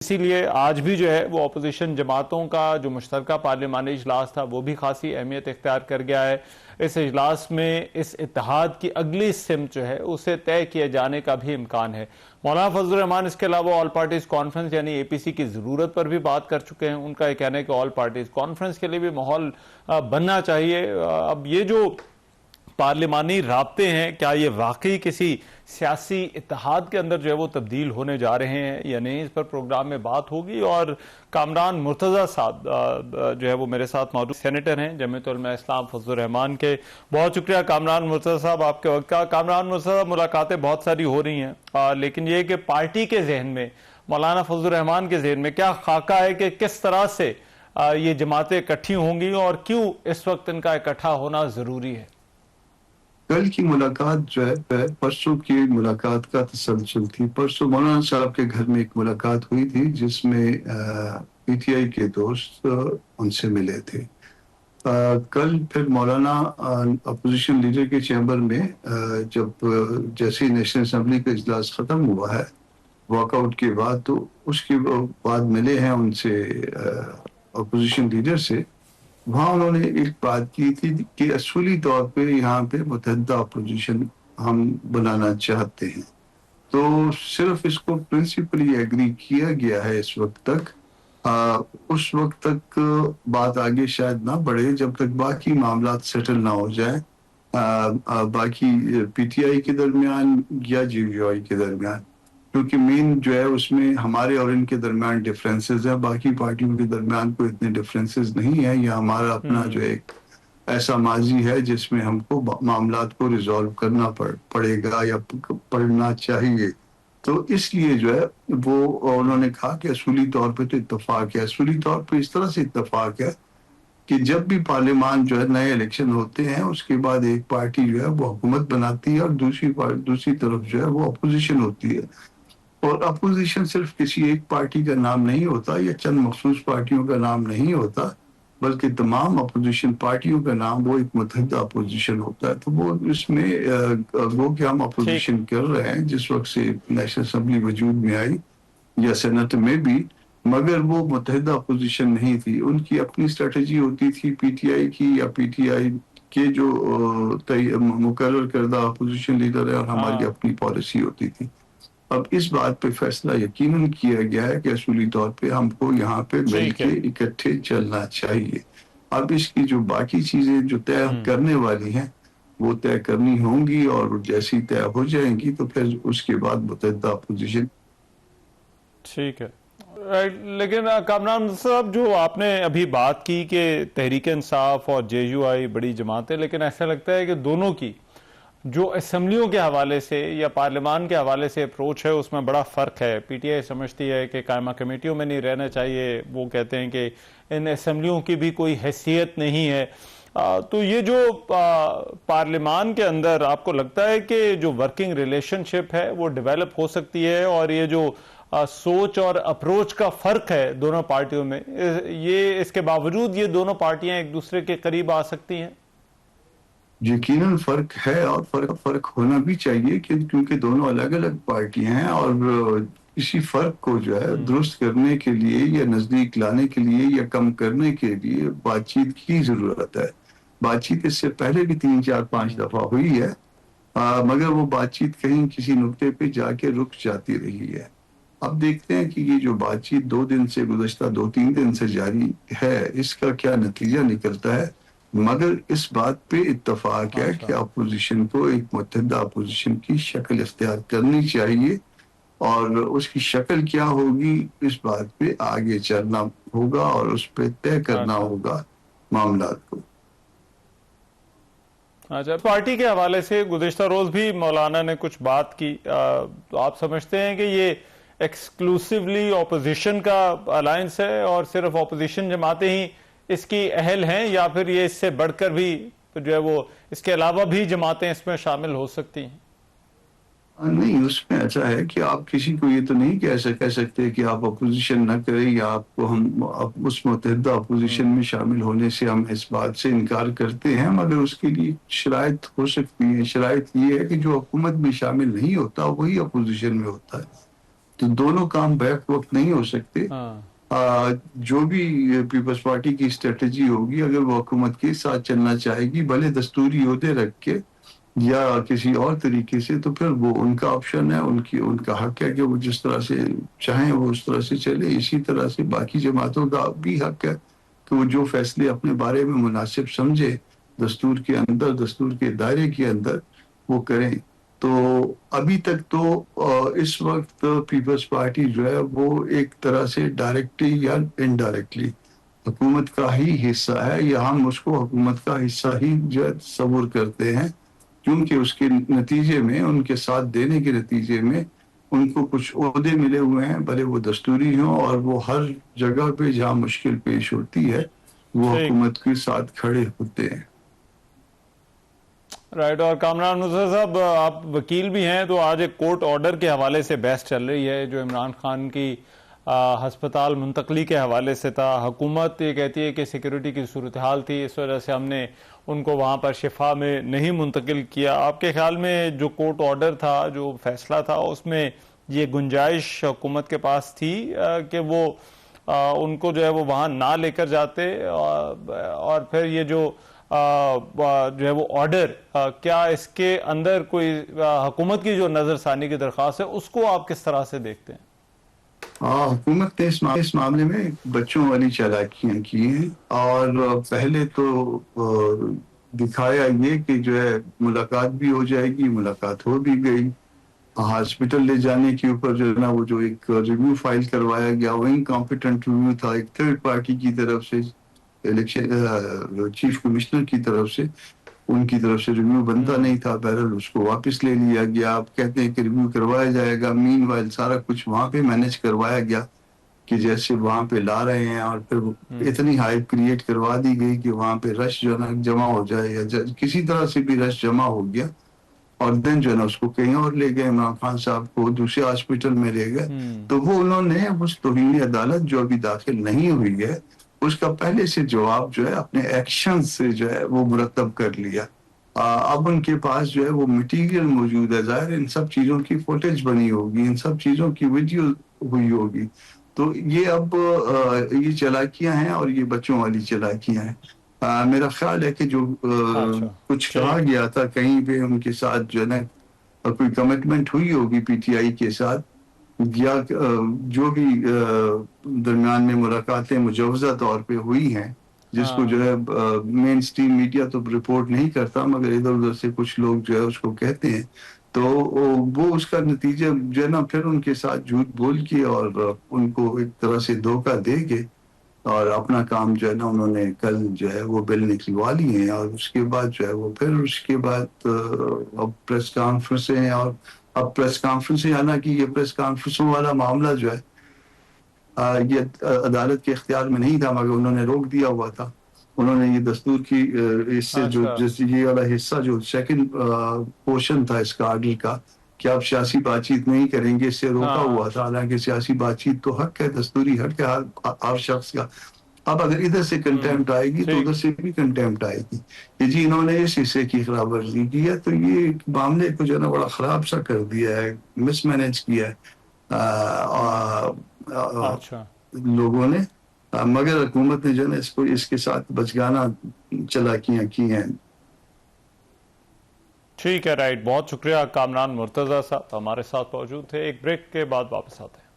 اسی لیے آج بھی جو ہے وہ اپوزیشن جماعتوں کا جو مشترکہ پارلیمانی اجلاس تھا وہ بھی خاصی اہمیت اختیار کر گیا ہے۔ اس اجلاس میں اس اتحاد کی اگلی سمت جو ہے اسے طے کیے جانے کا بھی امکان ہے۔ مولانا فضل الرحمان اس کے علاوہ آل پارٹیز کانفرنس یعنی اے پی سی کی ضرورت پر بھی بات کر چکے ہیں۔ ان کا یہ کہنا ہے کہ آل پارٹیز کانفرنس کے لیے بھی ماحول بننا چاہیے۔ اب یہ جو پارلیمانی رابطے ہیں کیا یہ واقعی کسی سیاسی اتحاد کے اندر جو ہے وہ تبدیل ہونے جا رہے ہیں یا نہیں، اس پر پروگرام میں بات ہوگی۔ اور کامران مرتضی صاحب جو ہے وہ میرے ساتھ موجود سینیٹر ہیں جمعیت علماء اسلام فضل الرحمان کے۔ بہت شکریہ کامران مرتضی صاحب آپ کے وقت کا۔ کامران مرتضی صاحب، ملاقاتیں بہت ساری ہو رہی ہیں لیکن یہ کہ پارٹی کے ذہن میں، مولانا فضل الرحمان کے ذہن میں کیا خاکہ ہے کہ کس طرح سے یہ جماعتیں اکٹھی ہوں گی اور کیوں اس وقت ان کا اکٹھا ہونا ضروری ہے؟ کل کی ملاقات جو ہے پرسوں کی ملاقات کا تسلسل تھی۔ پرسوں مولانا صاحب کے گھر میں ایک ملاقات ہوئی تھی جس میں پی ٹی آئی کے دوست ان سے ملے تھے۔ کل پھر مولانا اپوزیشن لیڈر کے چیمبر میں جب جیسے نیشنل اسمبلی کا اجلاس ختم ہوا ہے واک آؤٹ کے بعد، تو اس کے بعد ملے ہیں ان سے اپوزیشن لیڈر سے۔ وہاں انہوں نے ایک بات کی تھی کہ اصولی طور پہ یہاں پہ متحدہ اپوزیشن ہم بنانا چاہتے ہیں، تو صرف اس کو پرنسپلی ایگری کیا گیا ہے اس وقت تک۔ اس وقت تک بات آگے شاید نہ بڑھے جب تک باقی معاملات سیٹل نہ ہو جائیں، باقی پی ٹی آئی کے درمیان یا جے یو آئی کے درمیان، کیونکہ مین جو ہے اس میں ہمارے اور ان کے درمیان ڈفرینسز ہیں، باقی پارٹیوں کے درمیان کوئی اتنے ڈفرینسز نہیں ہیں۔ یہ ہمارا اپنا جو ایک ایسا ماضی ہے جس میں ہم کو معاملات کو ریزالو کرنا پڑے گا یا پڑھنا چاہیے۔ تو اس لیے جو ہے وہ انہوں نے کہا کہ اصولی طور پہ تو اتفاق ہے۔ اصولی طور پہ اس طرح سے اتفاق ہے کہ جب بھی پارلیمان جو ہے نئے الیکشن ہوتے ہیں اس کے بعد ایک پارٹی جو ہے وہ حکومت بناتی ہے اور دوسری طرف جو ہے وہ اپوزیشن ہوتی ہے۔ اور اپوزیشن صرف کسی ایک پارٹی کا نام نہیں ہوتا یا چند مخصوص پارٹیوں کا نام نہیں ہوتا، بلکہ تمام اپوزیشن پارٹیوں کا نام وہ ایک متحدہ اپوزیشن ہوتا ہے۔ تو وہ اس میں وہ کہ ہم اپوزیشن کر رہے ہیں جس وقت سے نیشنل اسمبلی وجود میں آئی یا سینٹ میں بھی، مگر وہ متحدہ اپوزیشن نہیں تھی۔ ان کی اپنی اسٹریٹجی ہوتی تھی پی ٹی آئی کی یا پی ٹی آئی کے جو مقرر کردہ اپوزیشن لیڈر ہے، اور ہماری اپنی پالیسی ہوتی تھی۔ اب اس بات پہ فیصلہ یقیناً کیا گیا ہے کہ اصولی طور پہ ہم کو یہاں پہ مل کے اکٹھے چلنا چاہیے۔ اب اس کی جو باقی چیزیں جو طے کرنے والی ہیں وہ طے کرنی ہوں گی، اور جیسی طے ہو جائیں گی تو پھر اس کے بعد متحدہ اپوزیشن۔ ٹھیک ہے، لیکن کامران صاحب جو آپ نے ابھی بات کی کہ تحریک انصاف اور جے یو آئی بڑی جماعتیں، لیکن ایسا لگتا ہے کہ دونوں کی جو اسمبلیوں کے حوالے سے یا پارلیمان کے حوالے سے اپروچ ہے اس میں بڑا فرق ہے۔ پی ٹی آئی سمجھتی ہے کہ قائمہ کمیٹیوں میں نہیں رہنا چاہیے، وہ کہتے ہیں کہ ان اسمبلیوں کی بھی کوئی حیثیت نہیں ہے۔ تو یہ جو پارلیمان کے اندر آپ کو لگتا ہے کہ جو ورکنگ ریلیشن شپ ہے وہ ڈیولپ ہو سکتی ہے، اور یہ جو سوچ اور اپروچ کا فرق ہے دونوں پارٹیوں میں، یہ اس کے باوجود یہ دونوں پارٹیاں ایک دوسرے کے قریب آ سکتی ہیں؟ یقیناً فرق ہے، اور فرق ہونا بھی چاہیے کیونکہ دونوں الگ الگ پارٹیاں ہیں، اور اسی فرق کو جو ہے درست کرنے کے لیے یا نزدیک لانے کے لیے یا کم کرنے کے لیے بات چیت کی ضرورت ہے۔ بات چیت اس سے پہلے بھی 3 4 5 دفعہ ہوئی ہے، مگر وہ بات چیت کہیں کسی نقطے پہ جا کے رک جاتی رہی ہے۔ اب دیکھتے ہیں کہ یہ جو بات چیت 2 دن سے گزشتہ 2-3 دن سے جاری ہے اس کا کیا نتیجہ نکلتا ہے، مگر اس بات پہ اتفاق ہے کہ اپوزیشن کو ایک متحدہ اپوزیشن کی شکل اختیار کرنی چاہیے، اور اس کی شکل کیا ہوگی اس بات پہ آگے چلنا ہوگا اور اس پہ طے کرنا ہوگا معاملات کو۔ اچھا، پارٹی کے حوالے سے گزشتہ روز بھی مولانا نے کچھ بات کی، تو آپ سمجھتے ہیں کہ یہ ایکسکلوسیولی اپوزیشن کا الائنس ہے اور صرف اپوزیشن جماعتیں ہی اس کی اہل ہیں، یا پھر یہ اس سے بڑھ کر بھی جو ہے وہ اس کے علاوہ بھی جماعتیں اس میں شامل ہو سکتی ہیں؟ نہیں، اس میں ایسا ہے کہ آپ کسی کو یہ تو نہیں کہہ سکتے کہ آپ اپوزیشن نہ کریں، یا آپ کو ہم اس متحدہ اپوزیشن میں شامل ہونے سے ہم اس بات سے انکار کرتے ہیں، مگر اس کے لیے شرائط ہو سکتی ہیں۔ شرائط یہ ہے کہ جو حکومت میں شامل نہیں ہوتا وہی اپوزیشن میں ہوتا ہے۔ تو دونوں کام بیک وقت نہیں ہو سکتے. جو بھی پیپلز پارٹی کی اسٹریٹجی ہوگی، اگر وہ حکومت کے ساتھ چلنا چاہے گی بھلے دستوری عہدے رکھ کے یا کسی اور طریقے سے، تو پھر وہ ان کا آپشن ہے، ان کا حق ہے کہ وہ جس طرح سے چاہیں وہ اس طرح سے چلے. اسی طرح سے باقی جماعتوں کا بھی حق ہے کہ وہ جو فیصلے اپنے بارے میں مناسب سمجھے دستور کے اندر، دستور کے دائرے کے اندر وہ کریں. تو ابھی تک تو اس وقت پیپلز پارٹی جو ہے وہ ایک طرح سے ڈائریکٹلی یا انڈائریکٹلی حکومت کا ہی حصہ ہے، یا ہم اس کو حکومت کا حصہ ہی جو ہے تصور کرتے ہیں، کیونکہ اس کے نتیجے میں، ان کے ساتھ دینے کے نتیجے میں ان کو کچھ عہدے ملے ہوئے ہیں، بھلے وہ دستوری ہوں، اور وہ ہر جگہ پہ جہاں مشکل پیش ہوتی ہے وہ حکومت کے ساتھ کھڑے ہوتے ہیں. رائٹ. اور کامران مظفر صاحب، آپ وکیل بھی ہیں، تو آج ایک کورٹ آرڈر کے حوالے سے بحث چل رہی ہے جو عمران خان کی ہسپتال منتقلی کے حوالے سے تھا. حکومت یہ کہتی ہے کہ سیکیورٹی کی صورتحال تھی، اس وجہ سے ہم نے ان کو وہاں پر شفا میں نہیں منتقل کیا. آپ کے خیال میں جو کورٹ آرڈر تھا، جو فیصلہ تھا، اس میں یہ گنجائش حکومت کے پاس تھی کہ وہ ان کو جو ہے وہ وہاں نہ لے کر جاتے، اور پھر یہ جو ہے وہ آرڈر، کیا اس کے اندر کوئی حکومت کی جو نظر ثانی کی درخواست ہے اس کو آپ کس طرح سے دیکھتے ہیں؟ حکومت نے اس معاملے میں بچوں والی چالاکیاں کی ہیں، اور پہلے تو دکھایا یہ کہ جو ہے ملاقات بھی ہو جائے گی، ملاقات ہو بھی گئی. ہاسپٹل لے جانے کے اوپر جو ہے نا وہ جو ایک ریویو فائل کروایا گیا، وہ انکمپیٹنٹ ریویو تھا، ایک تھرڈ پارٹی کی طرف سے، الیکشن چیف کمشنر کی طرف سے، ان کی طرف سے ریویو بنتا نہیں تھا. بہرحال اس کو واپس لے لیا گیا. آپ کہتے ہیں کہ ریویو کروایا جائے گا، مین وائل سارا کچھ وہاں پہ مینج کروایا گیا کہ جیسے وہاں پہ لا رہے ہیں، اور پھر اتنی ہائپ کریٹ کروا دی گئی کہ وہاں پہ رش جو ہے نا جمع ہو جائے، یا کسی طرح سے بھی رش جمع ہو گیا، اور دن جو ہے نا اس کو کہیں اور لے گئے، عمران خان صاحب کو دوسرے ہاسپٹل میں لے گئے. تو وہ انہوں نے اس توہین عدالت جو ابھی داخل نہیں ہوئی ہے، اس کا پہلے سے جواب جو ہے اپنے ایکشن سے جو ہے وہ مرتب کر لیا. اب ان کے پاس جو ہے وہ مٹیریل موجود ہے، ظاہر ان سب چیزوں کی فوٹیج بنی ہوگی، ان سب چیزوں کی ویڈیو ہوئی ہوگی. تو یہ اب یہ چالاکیاں ہیں، اور یہ بچوں والی چالاکیاں ہیں. میرا خیال ہے کہ جو کچھ کہا گیا تھا کہیں پہ ان کے ساتھ جو ہے نا کوئی کمٹمنٹ ہوئی ہوگی پی ٹی آئی کے ساتھ، یا جو بھی درمیان میں ملاقاتیں مجوزہ طور پہ ہوئی ہیں، جس کو جو ہے مین اسٹریم میڈیا تو رپورٹ نہیں کرتا، مگر ادھر ادھر سے کچھ لوگ جو ہے اس کو کہتے ہیں، تو وہ اس کا نتیجہ جو ہے نا پھر ان کے ساتھ جھوٹ بول کے اور ان کو ایک طرح سے دھوکہ دے کے، اور اپنا کام جو ہے نا انہوں نے کل جو ہے وہ بل نکلوا لی ہیں. اور اس کے بعد جو ہے وہ پھر اس کے بعد اب پریس کانفرنس ہیں، اور اب پریس کانفرنس حالانکہ یہ پریس کانفرنسوں والا معاملہ جو ہے یہ عدالت کے اختیار میں نہیں تھا، مگر انہوں نے روک دیا ہوا تھا. انہوں نے یہ دستور کی اس سے جو یہ والا حصہ جو سیکنڈ پورشن تھا اس کا آرڈر کا کہ آپ سیاسی بات چیت نہیں کریں گے، اس سے روکا ہوا تھا. حالانکہ سیاسی بات چیت تو حق ہے، دستوری حق ہے ہر شخص کا. اب اگر ادھر سے کنٹیمپٹ آئے گی تو ادھر سے بھی کنٹیمپٹ آئے گی کہ جی انہوں نے اس حصے کی خلاف ورزی کی ہے. تو یہ معاملے کو جو ہے نا بڑا خراب سا کر دیا ہے، مس مینج کیا ہے لوگوں نے، مگر حکومت نے جو ہے نا اس کے ساتھ بچگانہ چالاکیاں کی ہیں. ٹھیک ہے. رائٹ. بہت شکریہ کامران مرتضیٰ صاحب ہمارے ساتھ موجود تھے. ایک بریک کے بعد واپس آتے ہیں.